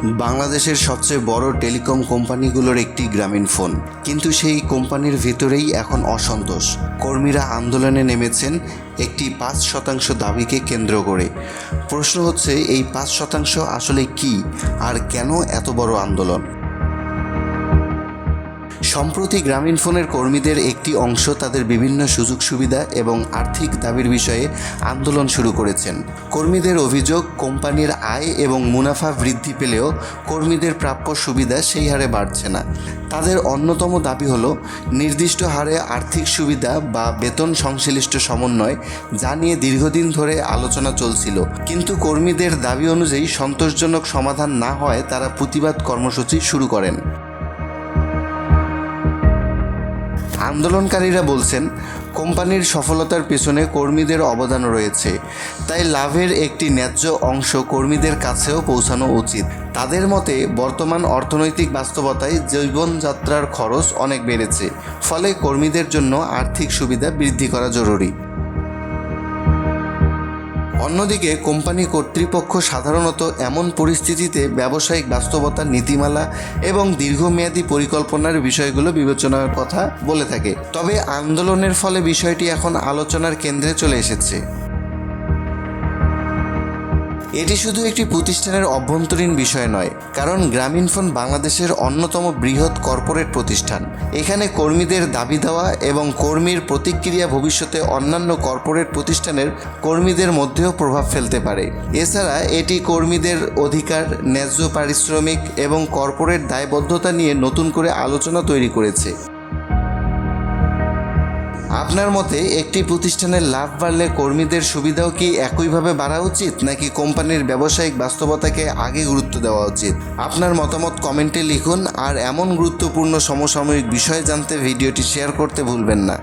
বাংলাদেশের সবচেয়ে বড় টেলিকম কোম্পানিগুলোর একটি গ্রামীণফোন, কিন্তু সেই কোম্পানির ভেতরেই এখন অসন্তোষ। কর্মীরা আন্দোলনে নেমেছেন একটি ৫% দাবিকে কেন্দ্র করে। প্রশ্ন হচ্ছে, এই ৫% আসলে কি আর কেন এত বড় আন্দোলন? সম্প্রতি গ্রামীণফোনের কর্মীদের একটি অংশ তাদের বিভিন্ন সুযোগ সুবিধা এবং আর্থিক দাবির বিষয়ে আন্দোলন শুরু করেছেন। কর্মীদের অভিযোগ, কোম্পানির আয় এবং মুনাফা বৃদ্ধি পেলেও কর্মীদের প্রাপ্য সুবিধা সেই হারে বাড়ছে না। তাদের অন্যতম দাবি হলো নির্দিষ্ট হারে আর্থিক সুবিধা বা বেতন সংশ্লিষ্ট সমন্বয়, যা নিয়ে দীর্ঘদিন ধরে আলোচনা চলছিল, কিন্তু কর্মীদের দাবি অনুযায়ী সন্তোষজনক সমাধান না হয় তারা প্রতিবাদ কর্মসূচি শুরু করেন। আন্দোলনকারীরা বলছেন, কোম্পানির সফলতার পেছনে কর্মীদের অবদান রয়েছে, তাই লাভের একটি ন্যায্য অংশ কর্মীদের কাছেও পৌঁছানো উচিত। তাদের মতে, বর্তমান অর্থনৈতিক বাস্তবতায় জীবনযাত্রার খরচ অনেক বেড়েছে, ফলে কর্মীদের জন্য আর্থিক সুবিধা বৃদ্ধি করা জরুরি। অন্যদিকে কোম্পানি কর্তৃপক্ষ সাধারণত এমন পরিস্থিতিতে ব্যবসায়িক বাস্তবতা, নীতিমালা এবং দীর্ঘমেয়াদী পরিকল্পনার বিষয়গুলো বিবেচনার কথা বলে থাকে। তবে আন্দোলনের ফলে বিষয়টি এখন আলোচনার কেন্দ্রে চলে এসেছে। এটি শুধু একটি প্রতিষ্ঠানের অভ্যন্তরীণ বিষয় নয়, কারণ গ্রামীণফোন বাংলাদেশের অন্যতম বৃহৎ কর্পোরেট প্রতিষ্ঠান। এখানে কর্মীদের দাবি দেওয়া এবং কর্মীর প্রতিক্রিয়া ভবিষ্যতে অন্যান্য কর্পোরেট প্রতিষ্ঠানের কর্মীদের মধ্যেও প্রভাব ফেলতে পারে। এছাড়া এটি কর্মীদের অধিকার, ন্যায্য পারিশ্রমিক এবং কর্পোরেট দায়বদ্ধতা নিয়ে নতুন করে আলোচনা তৈরি করেছে। আপনার মতে একটি প্রতিষ্ঠানের লাভ বাড়লে কর্মীদের সুবিধাও কি একইভাবে বাড়া উচিত, নাকি কোম্পানির ব্যবসায়িক বাস্তবতাকে আগে গুরুত্ব দেওয়া উচিত? আপনার মতামত কমেন্টে লিখুন, আর এমন গুরুত্বপূর্ণ সমসাময়িক বিষয় জানতে ভিডিওটি শেয়ার করতে ভুলবেন না।